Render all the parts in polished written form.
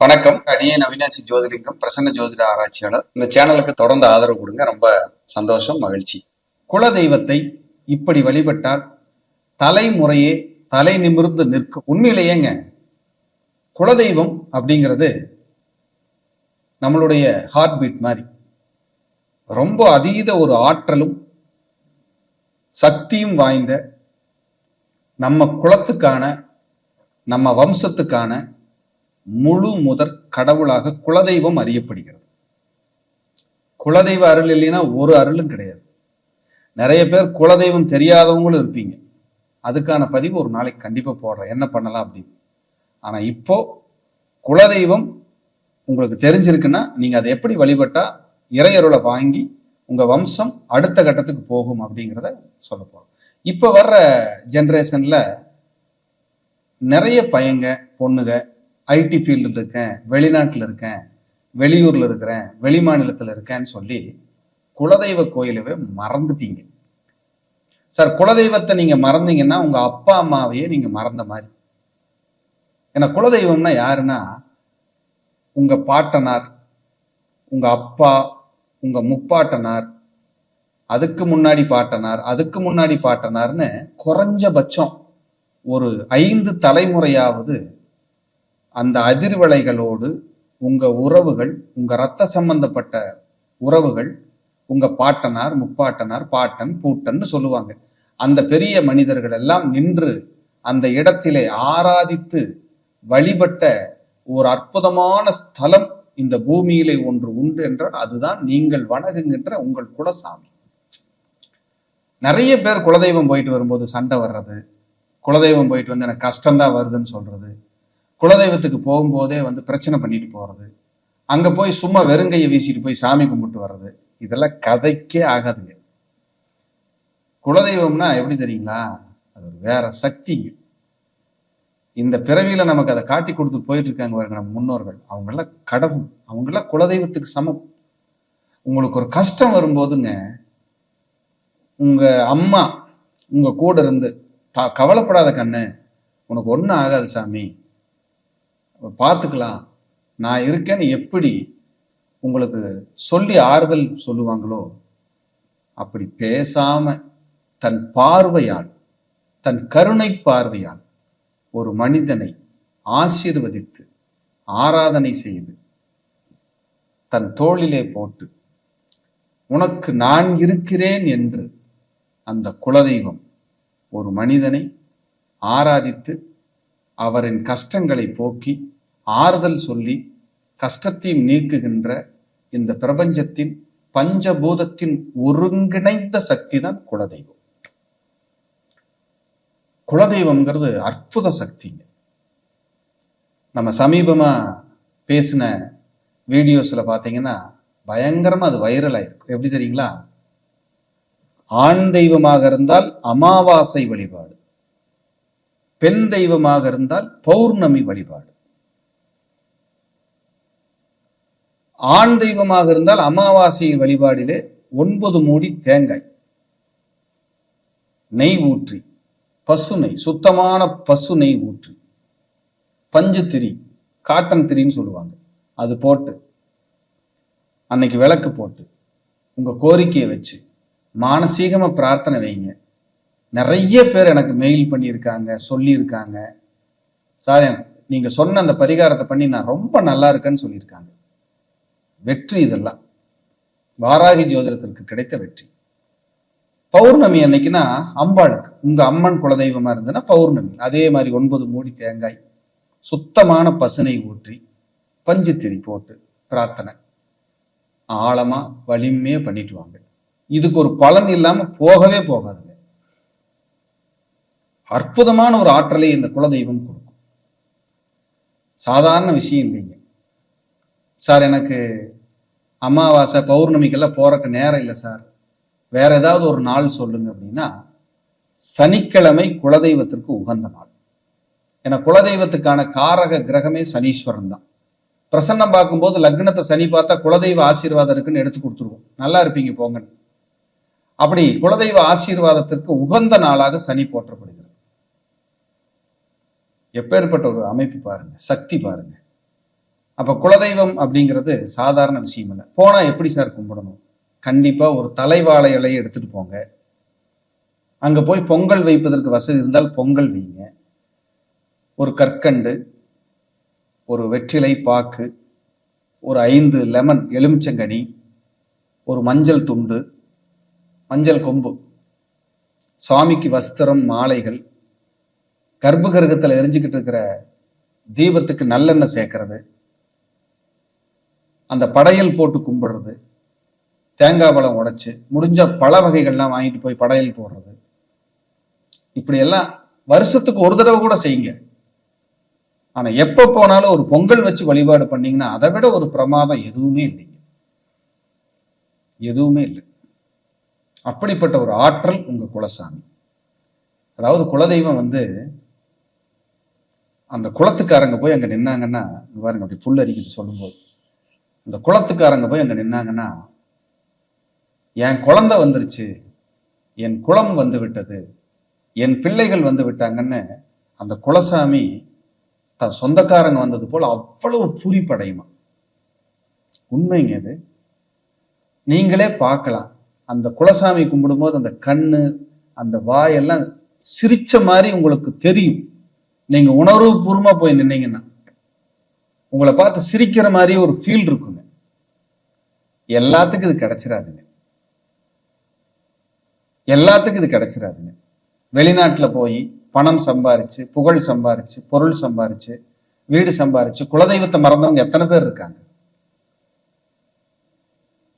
வணக்கம். அடியேன் அவினாசி ஜோதிலிங்கம், பிரசன்ன ஜோதிட ஆராய்ச்சியாளர். இந்த சேனலுக்கு தொடர்ந்து ஆதரவு கொடுங்க. ரொம்ப சந்தோஷம், மகிழ்ச்சி. குல தெய்வத்தை இப்படி வழிபட்டால் தலைமுறையே தலை நிமிர்ந்து நிற்கும். உண்மையிலேயேங்க, குலதெய்வம் அப்படிங்கிறது நம்மளுடைய ஹார்ட் பீட் மாதிரி. ரொம்ப அதீத ஒரு ஆற்றலும் சக்தியும் வாய்ந்த நம்ம குலத்துக்கான, நம்ம வம்சத்துக்கான முழு முதற் கடவுளாக குலதெய்வம் அறியப்படுகிறது. குலதெய்வ அருள் இல்லைன்னா ஒரு அருளும் கிடையாது. நிறைய பேர் குலதெய்வம் தெரியாதவங்களும் இருப்பீங்க. அதுக்கான பதிவு ஒரு நாளைக்கு கண்டிப்பா போடுறேன், என்ன பண்ணலாம் அப்படின்னு. ஆனா இப்போ குலதெய்வம் உங்களுக்கு தெரிஞ்சிருக்குன்னா நீங்க அதை எப்படி வழிபட்டா இறையருளை வாங்கி உங்க வம்சம் அடுத்த கட்டத்துக்கு போகும் அப்படிங்கிறத சொல்ல போறோம். இப்ப வர்ற ஜென்ரேஷன்ல நிறைய பையங்க பொண்ணுங்க ஐடி ஃபீல்டில் இருக்கேன், வெளிநாட்டில் இருக்கேன், வெளியூரில் இருக்கிறேன், வெளி மாநிலத்தில் இருக்கேன்னு சொல்லி குலதெய்வ கோயிலவே மறந்துட்டீங்க. சார், குலதெய்வத்தை நீங்கள் மறந்தீங்கன்னா உங்கள் அப்பா அம்மாவையே நீங்கள் மறந்த மாதிரி. ஏன்னா குலதெய்வம்னா யாருன்னா உங்கள் பாட்டனார், உங்கள் அப்பா, உங்கள் முப்பாட்டனார், அதுக்கு முன்னாடி பாட்டனார், அதுக்கு முன்னாடி பாட்டனார்னு குறைஞ்சபட்சம் ஒரு 5 தலைமுறையாவது அந்த அதிர்வலைகளோடு உங்க உறவுகள், உங்க ரத்த சம்பந்தப்பட்ட உறவுகள், உங்க பாட்டனார், முப்பாட்டனார், பாட்டன், பூட்டன்னு சொல்லுவாங்க. அந்த பெரிய மனிதர்கள் எல்லாம் நின்று அந்த இடத்திலே ஆராதித்து வழிபட்ட ஒரு அற்புதமான ஸ்தலம் இந்த பூமியிலே ஒன்று உண்டு என்றால் அதுதான் நீங்கள் வணங்குகின்ற உங்கள் குலசாமி. நிறைய பேர் குலதெய்வம் போயிட்டு வரும்போது சண்டை வர்றது, குலதெய்வம் போயிட்டு வந்து எனக்கு கஷ்டம்தான் வருதுன்னு சொல்றது, குலதெய்வத்துக்கு போகும்போதே பிரச்சனை பண்ணிட்டு போறது, அங்க போய் சும்மா வெறுங்கையை வீசிட்டு போய் சாமி கும்பிட்டு வர்றது, இதெல்லாம் கதைக்கே ஆகாதுங்க. குலதெய்வம்னா எப்படி தெரியுங்களா? அது ஒரு வேற சக்திங்க. இந்த பிறவியில நமக்கு அதை காட்டி கொடுத்து போயிட்டு இருக்காங்க பாருங்க நம்ம முன்னோர்கள். அவங்கெல்லாம் கடவுள், அவங்கெல்லாம் குலதெய்வத்துக்கு சமம். உங்களுக்கு ஒரு கஷ்டம் வரும்போதுங்க உங்க அம்மா உங்க கூட இருந்து கவலைப்படாத கண்ணு, உனக்கு ஒன்றும் ஆகாது சாமி, பார்த்துக்கலாம், நான் இருக்கேன்னு எப்படி உங்களுக்கு சொல்லி ஆறுதல் சொல்லுவாங்களோ அப்படி பேசாம தன் பார்வையால், தன் கருணை பார்வையால் ஒரு மனிதனை ஆசீர்வதித்து ஆராதனை செய்து தன் தோளிலே போட்டு உனக்கு நான் இருக்கிறேன் என்று அந்த குலதெய்வம் ஒரு மனிதனை ஆராதித்து அவரின் கஷ்டங்களை போக்கி ஆறுதல் சொல்லி கஷ்டத்தையும் நீக்குகின்ற இந்த பிரபஞ்சத்தின் பஞ்சபூதத்தின் ஒருங்கிணைந்த சக்தி தான் குலதெய்வம். குலதெய்வம்ங்கிறது அற்புத சக்திங்க. நம்ம சமீபமா பேசின வீடியோஸ்ல பாத்தீங்கன்னா பயங்கரமா அது வைரல் ஆயிருக்கு. எப்படி தெரியுங்களா? ஆண் தெய்வமாக இருந்தால் அமாவாசை வழிபாடு, பெண் தெய்வமாக இருந்தால் பௌர்ணமி வழிபாடு, ஆண் தெய்வமாக இருந்தால் அமாவாசை வழிபாடிலே 9 மூடி தேங்காய், நெய் ஊற்றி, பசு நெய், சுத்தமான பசு நெய் ஊற்றி, பஞ்சு திரி, காட்டன் திரின்னு சொல்லுவாங்க, அது போட்டு அன்னைக்கு விளக்கு போட்டு உங்க கோரிக்கையை வச்சு மானசீகமா பிரார்த்தனை வைங்க. நிறைய பேர் எனக்கு மெயில் பண்ணியிருக்காங்க, சொல்லியிருக்காங்க, சார் நீங்க சொன்ன அந்த பரிகாரத்தை பண்ணி நான் ரொம்ப நல்லா இருக்கேன்னு சொல்லியிருக்காங்க. வெற்றி இதெல்லாம் வாராகி ஜோதிடத்திற்கு கிடைத்த வெற்றி. பௌர்ணமி அன்னைக்குன்னா அம்பாளுக்கு, உங்க அம்மன் குலதெய்வமா இருந்ததுன்னா பௌர்ணமி அதே மாதிரி 9 மூடி தேங்காய், சுத்தமான பசுனை ஊற்றி, பஞ்சு திரி போட்டு பிரார்த்தனை ஆழமா வலிமையே பண்ணிட்டு வாங்க. இதுக்கு ஒரு பலன் இல்லாம போகவே போகாதுங்க. அற்புதமான ஒரு ஆற்றலை இந்த குலதெய்வம் கொடுக்கும். சாதாரண விஷயம் இல்லைங்க. சார், எனக்கு அமாவாசை பௌர்ணமிக்கெல்லாம் போறக்கு நேரம் இல்லை சார், வேற ஏதாவது ஒரு நாள் சொல்லுங்க அப்படின்னா சனிக்கிழமை குலதெய்வத்திற்கு உகந்த நாள். ஏன்னா குலதெய்வத்துக்கான காரக கிரகமே சனீஸ்வரன் தான். பிரசன்னம் பார்க்கும்போது லக்னத்தை சனி பார்த்தா குலதெய்வ ஆசீர்வாதம் இருக்குன்னு எடுத்து கொடுத்துருவோம், நல்லா இருப்பீங்க போங்கன்னு. அப்படி குலதெய்வ ஆசீர்வாதத்திற்கு உகந்த நாளாக சனி போற்றப்படுகிறது. எப்பேற்பட்ட ஒரு அமைப்பு பாருங்க, சக்தி பாருங்க. அப்ப குலதெய்வம் அப்படிங்கிறது சாதாரண விஷயம் இல்லை. போனா எப்படி சார் கும்பிடணும்? கண்டிப்பா ஒரு தலைவாழை இலையை எடுத்துட்டு போங்க. அங்க போய் பொங்கல் வைப்பதற்கு வசதி இருந்தால் பொங்கல் வைங்க. ஒரு கற்கண்டு, ஒரு வெற்றிலை பாக்கு, ஒரு 5 லெமன் எலுமிச்சங்கனி, ஒரு மஞ்சள் துண்டு, மஞ்சள் கொம்பு, சுவாமிக்கு வஸ்திரம், மாலைகள், கர்ப்ப கிரகத்துல எரிஞ்சுக்கிட்டு இருக்கிற தீபத்துக்கு நல்லெண்ணெய் சேர்க்கறது, அந்த படையல் போட்டு கும்பிடுறது, தேங்காய் பழம் உடைச்சு முடிஞ்ச பழ வகைகள்லாம் வாங்கிட்டு போய் படையல் போடுறது, இப்படி எல்லாம் வருஷத்துக்கு ஒரு தடவை கூட செய்யுங்க. ஆனா எப்ப போனாலும் ஒரு பொங்கல் வச்சு வழிபாடு பண்ணீங்கன்னா அதை விட ஒரு பிரமாதம் எதுவுமே இல்லைங்க. எதுவுமே இல்லை. அப்படிப்பட்ட ஒரு ஆற்றல் உங்க குலசாமி. அதாவது குலதெய்வம் அந்த குளத்துக்காரங்க போய் அங்க நின்னாங்கன்னா, பாருங்க அப்படி புல் அரிக்கிட்டு சொல்லும்போது, அந்த குளத்துக்காரங்க போய் அங்க நின்னாங்கன்னா, என் குழந்தை வந்துருச்சு, என் குலம் வந்து விட்டது, என் பிள்ளைகள் வந்து விட்டாங்கன்னு அந்த குலசாமி தன் சொந்தக்காரங்க வந்தது போல அவ்வளவு பூரிப்படையுமா. உண்மைங்க அது. நீங்களே பார்க்கலாம். அந்த குலசாமி கும்பிடும்போது அந்த கண்ணு, அந்த வாயெல்லாம் சிரிச்ச மாதிரி உங்களுக்கு தெரியும். நீங்க உணர்வு பூர்வமா போய் நின்னீங்கன்னா உங்களை பார்த்து சிரிக்கிற மாதிரி ஒரு ஃபீல் இருக்குங்க. எல்லாத்துக்கும் இது கிடைச்சிடாதுங்க. எல்லாத்துக்கும் இது கிடைச்சிடாதுங்க. வெளிநாட்டுல போய் பணம் சம்பாரிச்சு, புகழ் சம்பாரிச்சு, பொருள் சம்பாரிச்சு, வீடு சம்பாரிச்சு குலதெய்வத்தை மறந்தவங்க எத்தனை பேர் இருக்காங்க?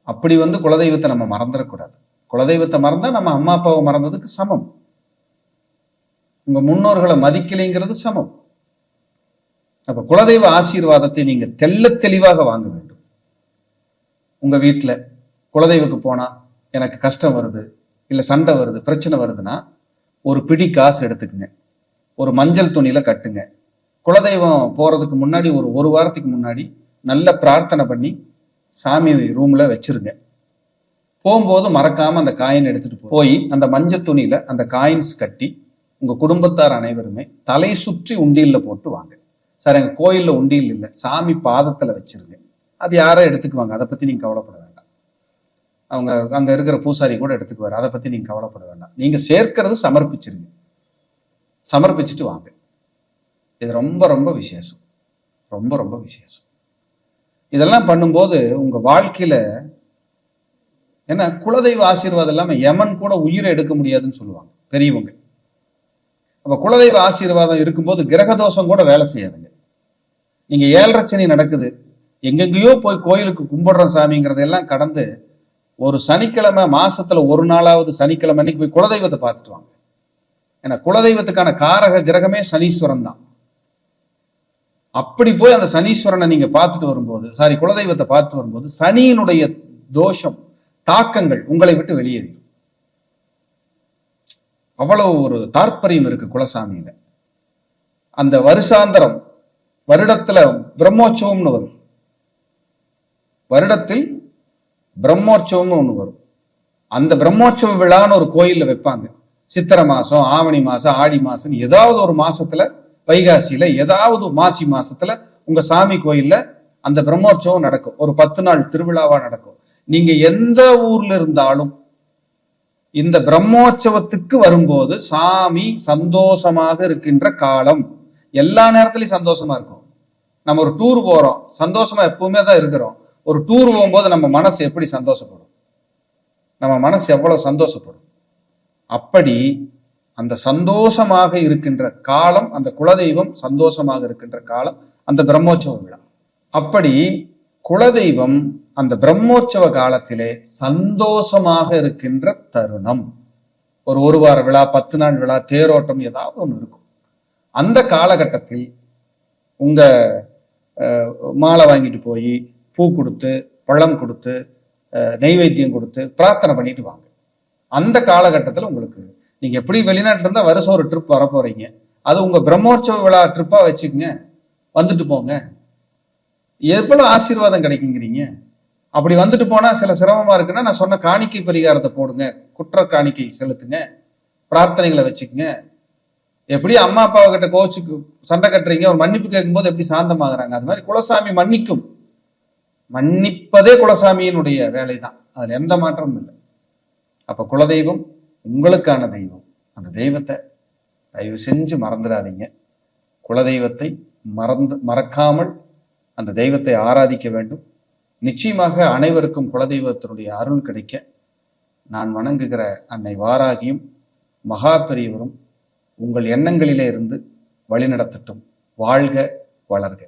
அப்படி குலதெய்வத்தை நம்ம மறந்துடக்கூடாது. குலதெய்வத்தை மறந்தா நம்ம அம்மா அப்பாவை மறந்ததுக்கு சமம். உங்க முன்னோர்களை மதிக்கலைங்கிறது சமம். அப்ப குலதெய்வ ஆசீர்வாதத்தை நீங்க தெள்ள தெளிவாக வாங்க வேண்டும். உங்க வீட்டுல குலதெய்வக்கு போனா எனக்கு கஷ்டம் வருது, இல்ல சண்டை வருது, பிரச்சனை வருதுன்னா ஒரு பிடி காசு எடுத்துக்குங்க, ஒரு மஞ்சள் துணியில கட்டுங்க. குலதெய்வம் போறதுக்கு முன்னாடி ஒரு வாரத்துக்கு முன்னாடி நல்ல பிரார்த்தனை பண்ணி சாமி ரூம்ல வச்சிருங்க. போகும்போது மறக்காம அந்த காயின் எடுத்துட்டு போய் அந்த மஞ்சள் துணியில அந்த காயின்ஸ் கட்டி உங்க குடும்பத்தார் அனைவருமே தலை சுற்றி உண்டியல்ல போட்டு வாங்க. சார் எங்க கோயில்ல உண்டியல் இல்லை, சாமி பாதத்துல வச்சிருங்க. அது யாரோ எடுத்துக்குவாங்க, அதை பத்தி நீங்க கவலைப்பட வேண்டாம். அவங்க அங்க இருக்கிற பூசாரி கூட எடுத்துக்குவாரு, அதை பத்தி நீங்க கவலைப்பட வேண்டாம். நீங்க சேர்க்கிறது சமர்ப்பிச்சிருங்க, சமர்ப்பிச்சுட்டு வாங்க. இது ரொம்ப ரொம்ப விசேஷம், ரொம்ப ரொம்ப விசேஷம். இதெல்லாம் பண்ணும்போது உங்க வாழ்க்கையில ஏன்னா குலதெய்வ ஆசீர்வாதம் இல்லாம யமன் கூட உயிரை எடுக்க முடியாதுன்னு சொல்லுவாங்க பெரியவங்க. அப்ப குலதெய்வ ஆசீர்வாதம் இருக்கும்போது கிரகதோஷம் கூட வேலை செய்யாதுங்க. நீங்க 7.5 சனி நடக்குது, எங்கெங்கயோ போய் கோயிலுக்கு கும்பிடுறோம் சாமிங்கிறதெல்லாம் கடந்து ஒரு சனிக்கிழமை மாசத்துல ஒரு நாளாவது சனிக்கிழமை அன்னைக்கு போய் குலதெய்வத்தை பார்த்துட்டு வாங்க. ஏன்னா குலதெய்வத்துக்கான காரக கிரகமே சனீஸ்வரன் தான். அப்படி போய் அந்த சனீஸ்வரனை நீங்க பார்த்துட்டு வரும்போது, குலதெய்வத்தை பார்த்துட்டு வரும்போது சனியினுடைய தோஷம் தாக்கங்கள் உங்களை விட்டு வெளியேறும். அவ்வளவு ஒரு தாற்பயம் இருக்கு குலசாமியில. அந்த வருஷாந்தரம் வருடத்துல பிரம்மோற்சவம்னு வரும், வருடத்தில் பிரம்மோற்சவம்னு ஒண்ணு வரும். அந்த பிரம்மோற்சவ விழான்னு ஒரு கோயில்ல வைப்பாங்க. சித்திரை மாசம், ஆவணி மாசம், ஆடி மாசம், ஏதாவது ஒரு மாசத்துல, வைகாசியில ஏதாவது மாசி மாசத்துல உங்க சாமி கோயில்ல அந்த பிரம்மோற்சவம் நடக்கும். ஒரு 10 நாள் திருவிழாவா நடக்கும். நீங்க எந்த ஊர்ல இருந்தாலும் இந்த பிரம்மோற்சவத்துக்கு வரும்போது சாமி சந்தோஷமாக இருக்கின்ற காலம். எல்லா நேரத்திலையும் சந்தோஷமா இருக்கும். நம்ம ஒரு டூர் போறோம், சந்தோஷமா எப்பவுமே தான் இருக்கிறோம். ஒரு டூர் போகும்போது நம்ம மனசு எப்படி சந்தோஷப்படும், நம்ம மனசு எவ்வளவு சந்தோஷப்படும். அப்படி அந்த சந்தோஷமாக இருக்கின்ற காலம், அந்த குலதெய்வம் சந்தோஷமாக இருக்கின்ற காலம் அந்த பிரம்மோற்சவ விழா. அப்படி குலதெய்வம் அந்த பிரம்மோற்சவ காலத்திலே சந்தோஷமாக இருக்கின்ற தருணம். ஒரு வார விழா, 10 நாள் விழா, தேரோட்டம் ஏதாவது ஒண்ணு இருக்கும். அந்த காலகட்டத்தில் உங்க மாலை வாங்கிட்டு போய் பூ கொடுத்து, பழம் கொடுத்து, நெய்வேத்தியம் கொடுத்து பிரார்த்தனை பண்ணிட்டு வாங்க. அந்த காலகட்டத்தில் உங்களுக்கு நீங்க எப்படி வெளிநாட்டுல இருந்தா வருஷம் ஒரு ட்ரிப் வர போறீங்க, அது உங்க பிரம்மோற்சவ விழா ட்ரிப்பா வச்சுக்கங்க, வந்துட்டு போங்க. எவ்வளவு ஆசீர்வாதம் கிடைக்குங்கிறீங்க. அப்படி வந்துட்டு போனா சில சிரமமா இருக்குன்னா நான் சொன்ன காணிக்கை பரிகாரத்தை போடுங்க, குற்ற காணிக்கை செலுத்துங்க, பிரார்த்தனைகளை வச்சுக்கங்க. எப்படி அம்மா அப்பாவை கிட்ட கோச்சுக்கு சண்டை கட்டுறீங்க, ஒரு மன்னிப்பு கேட்கும்போது எப்படி சாந்தமாகறாங்க, அது மாதிரி குலசாமி மன்னிக்கும். மன்னிப்பதே குலசாமியினுடைய வேலை தான், அதுல எந்த மாற்றமும் இல்லை. அப்ப குலதெய்வம் உங்களுக்கான தெய்வம். அந்த தெய்வத்தை தயவு செஞ்சு மறந்துடாதீங்க. குலதெய்வத்தை மறக்காமல் அந்த தெய்வத்தை ஆராதிக்க வேண்டும். நிச்சயமாக அனைவருக்கும் குலதெய்வத்தினுடைய அருள் கிடைக்க நான் வணங்குகிற அன்னை வாராகியும் மகா பெரியவரும் உங்கள் எண்ணங்களிலே இருந்து வழிநடத்தட்டும். வாழ்க வளர்க.